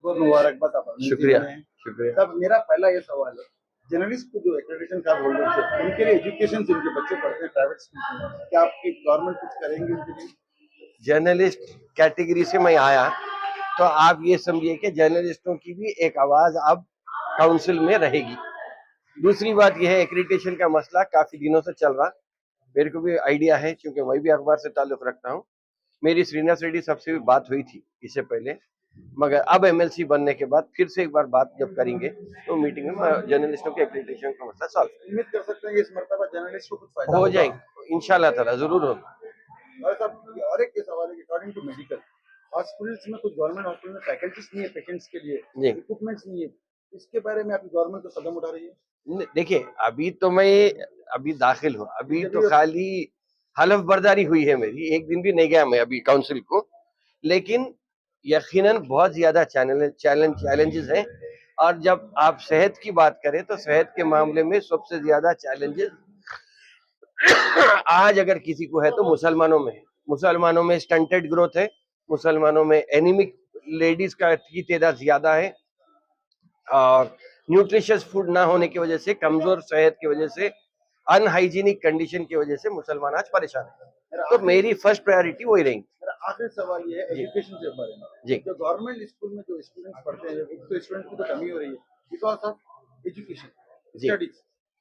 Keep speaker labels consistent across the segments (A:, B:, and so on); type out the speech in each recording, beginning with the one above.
A: बहुत मुबारकबाद आप
B: शुक्रिया शुक्रिया।
A: तब मेरा पहला ये सवाल है, जर्नलिस्ट को जो एक्रेडिटेशन कार्ड होल्डर है उनके लिए एजुकेशन जिनके बच्चे पढ़ते हैं प्राइवेट स्कूल में, क्या आपकी गवर्नमेंट कुछ करेंगे उनके लिए?
B: जर्नलिस्ट कैटेगरी से मैं आया तो आप ये समझिए कि जर्नलिस्टों की भी एक आवाज अब काउंसिल में रहेगी। दूसरी बात यह है, एक्रीडिटेशन का मसला काफी दिनों से चल रहा, मेरे को भी आइडिया है क्योंकि मैं भी अखबार से ताल्लुक रखता हूँ। मेरी श्रीनिवास रेड्डी साहब से भी बात हुई थी इससे पहले, मगर अब एमएलसी बनने के बाद फिर से एक बार बात जब करेंगे तो मीटिंग में जर्नलिस्टों के एक्रीडिटेशन का मसला सॉल्व
A: उम्मीद कर सकते हैं कि इस मर्तबा जर्नलिस्ट को कुछ फायदा
B: हो जाएंगे इंशाल्लाह ताला, जरूर होगा।
A: और एक सवाल है, अकॉर्डिंग टू मेडिकल हॉस्पिटल्स में कुछ गवर्नमेंट हॉस्पिटल में फैकल्टीज नहीं है पेशेंट्स के लिए, इक्विपमेंट्स नहीं है, इसके बारे में आपकी गवर्नमेंट तो कदम उठा रही है?
B: देखिए अभी तो मैं अभी दाखिल हूँ, अभी तो खाली हलफ बर्दारी हुई है मेरी, एक दिन भी नहीं गया मैं अभी काउंसिल को, लेकिन यकीनन बहुत ज्यादा चैलेंजेस हैं। और जब आप सेहत की बात करें तो सेहत के मामले में सबसे ज्यादा चैलेंजेस आज अगर किसी को है तो मुसलमानों में है। मुसलमानों में स्टंटेड ग्रोथ है, मुसलमानों में एनीमिक लेडीज की तादाद ज्यादा है, और न्यूट्रिशियस फूड ना होने की वजह से, कमजोर सेहत की वजह से, अनहाइजीनिक कंडीशन की वजह से मुसलमान आज परेशान है। तो मेरी फर्स्ट प्रायोरिटी वही रहेगी।
A: आखिरी सवाल ये है एजुकेशन के बारे में जी, जो गवर्नमेंट स्कूल में जो स्टूडेंट्स पढ़ते हैं, एक तो स्टूडेंट की तो कमी हो रही है because of education, studies,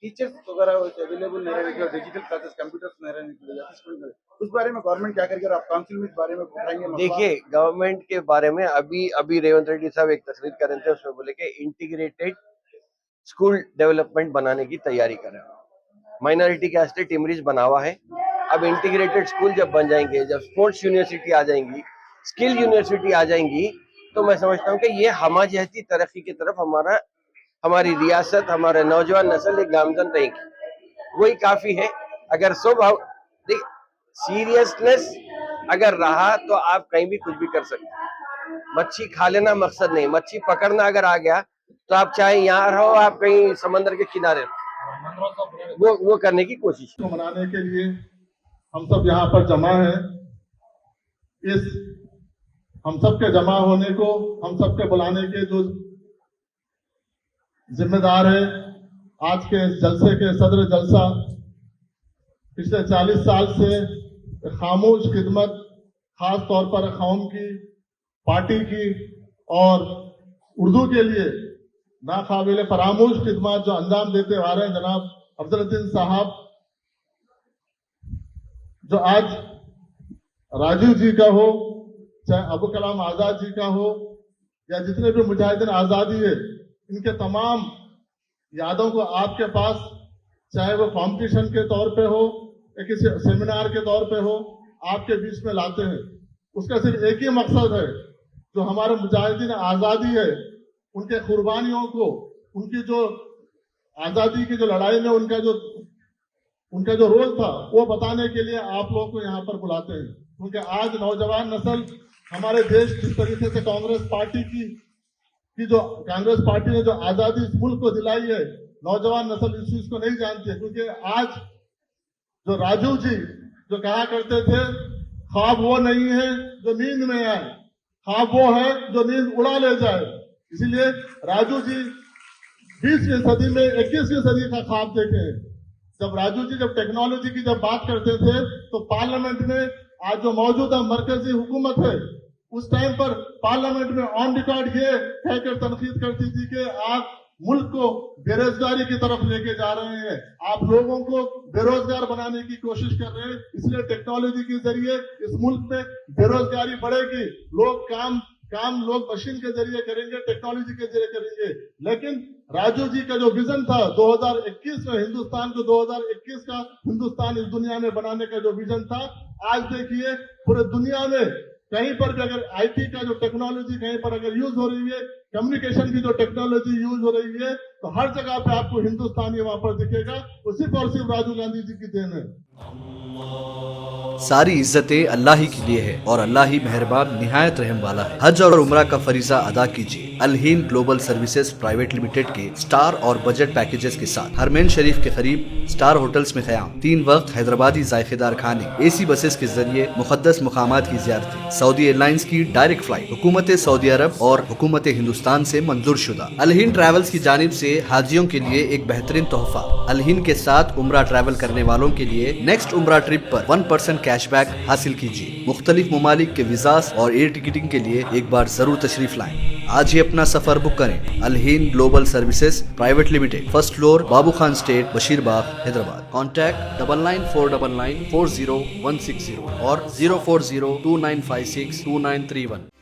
A: teachers वगैरह अवेलेबल नहीं रहने, डिजिटल क्लासेस, कंप्यूटर्स नहीं रहने, उस बारे में गवर्नमेंट क्या करेगी और आप काउंसिल में इस बारे में उठाएंगे?
B: देखिए गवर्नमेंट के बारे में अभी रेवंत रेड्डी साहब एक तस्वीर कर रहे थे, उसमें बोले कि इंटीग्रेटेड स्कूल डेवलपमेंट बनाने की तैयारी कर रहे हैं। माइनॉरिटी कैस्ट टिमरीज बना हुआ है, अब इंटीग्रेटेड स्कूल जब बन जाएंगे, जब स्पोर्ट्स यूनिवर्सिटी आ जाएंगी, स्किल यूनिवर्सिटी आ जाएंगी, तो मैं समझता हूँ कि ये हमाजहती तरक्की की तरफ हमारी रियासत, हमारे नौजवान नस्ल एक गामजन रहेगी, वही काफी है। अगर सीरियसनेस अगर रहा तो आप कहीं भी कुछ भी कर सकते हैं। मच्छी खा लेना मकसद नहीं, मच्छी पकड़ना अगर आ गया तो आप चाहे यहाँ रहो, आप कहीं समंदर के किनारे रहो, वो करने की कोशिश
C: को मनाने के लिए हम सब यहाँ पर जमा हैं। इस हम सब के जमा होने को, हम सब के बुलाने के जो जिम्मेदार है आज के जलसे के सदर जलसा, पिछले 40 साल से खामोश खिदमत, खास तौर पर कौम की, पार्टी की और उर्दू के लिए नाकाबिल फरामोश खिदमत जो अंजाम देते आ रहे हैं जनाब अफजलुद्दीन साहब, जो आज राजीव जी का हो, चाहे अबू कलाम आजाद जी का हो, या जितने भी मुजाहिदीन आजादी है, इनके तमाम यादों को आपके पास, चाहे वो कॉम्पिटिशन के तौर पे हो या किसी सेमिनार के तौर पे हो, आपके बीच में लाते हैं। उसका सिर्फ एक ही मकसद है, जो हमारे मुजाहिदीन आजादी है, उनके कुर्बानियों को, उनकी जो आजादी की जो लड़ाई में उनका जो रोल था, वो बताने के लिए आप लोगों को यहाँ पर बुलाते हैं। क्योंकि आज नौजवान नस्ल हमारे देश जिस तरीके से कांग्रेस पार्टी ने जो आजादी इस मुल्क को दिलाई है, नौजवान नस्ल इस चीज को नहीं जानती है। क्योंकि आज जो राजू जी जो कहा करते थे, ख्वाब वो नहीं है जो नींद में आए, ख्वाब वो है जो नींद उड़ा ले जाए। इसीलिए राजू जी 20वीं सदी में 21वीं सदी का ख्वाब देखे हैं। जब राजू जी जब टेक्नोलॉजी की जब बात करते थे तो पार्लियामेंट में आज जो मौजूदा मरकजी हुकूमत है, उस टाइम पर पार्लियामेंट में ऑन रिकॉर्ड ये कहकर तनकीद करती थी कि आप मुल्क को बेरोजगारी की तरफ लेके जा रहे हैं, आप लोगों को बेरोजगार बनाने की कोशिश कर रहे हैं। इसलिए टेक्नोलॉजी के जरिए इस मुल्क में बेरोजगारी बढ़ेगी, लोग काम लोग मशीन के जरिए करेंगे, टेक्नोलॉजी के जरिए करेंगे। लेकिन राजू जी का जो विजन था 2021 में, हिंदुस्तान को 2021 का हिंदुस्तान इस दुनिया में बनाने का जो विजन था, आज देखिए पूरे दुनिया में कहीं पर भी अगर आईटी का जो टेक्नोलॉजी कहीं पर अगर यूज हो रही है, कम्युनिकेशन की जो टेक्नोलॉजी यूज हो रही है, तो हर जगह पे आपको हिंदुस्तानी वहां पर दिखेगा। वो सिर्फ और सिर्फ राजीव गांधी जी की देन है।
D: सारी इज्जतें अल्लाह ही के लिए है और अल्लाह ही मेहरबान निहायत रहम वाला है। हज और उम्रा का फरीजा अदा कीजिए Al Hind global services private limited के स्टार और बजट पैकेजेस के साथ। हरमैन शरीफ के करीब स्टार होटल्स में क़याम, 3 वक्त हैदराबादी जायकेदार खाने, एसी बसेस के जरिए मुकद्दस मुकामात की ज़ियारतें, सऊदी एयरलाइंस की डायरेक्ट फ्लाइट, हुकूमत सऊदी अरब और हुकूमत हिंदुस्तान से मंजूर शुदा। अल हिंद ट्रैवल्स की जानिब से हाजियों के लिए एक बेहतरीन तोहफा। अल हिंद के साथ उम्रा ट्रैवल करने वालों के लिए नेक्स्ट उम्रा ट्रिप पर 1% कैशबैक हासिल कीजिए। मुख्तलिफ ममालिक के वीज़ास और एयर टिकटिंग के लिए एक बार जरूर तशरीफ लाएं। आज ही अपना सफर बुक करें। Al Hind global services private limited, first floor, Babu Khan estate, Bashirbagh, Hyderabad. Contact 9949940160 और 04029562931।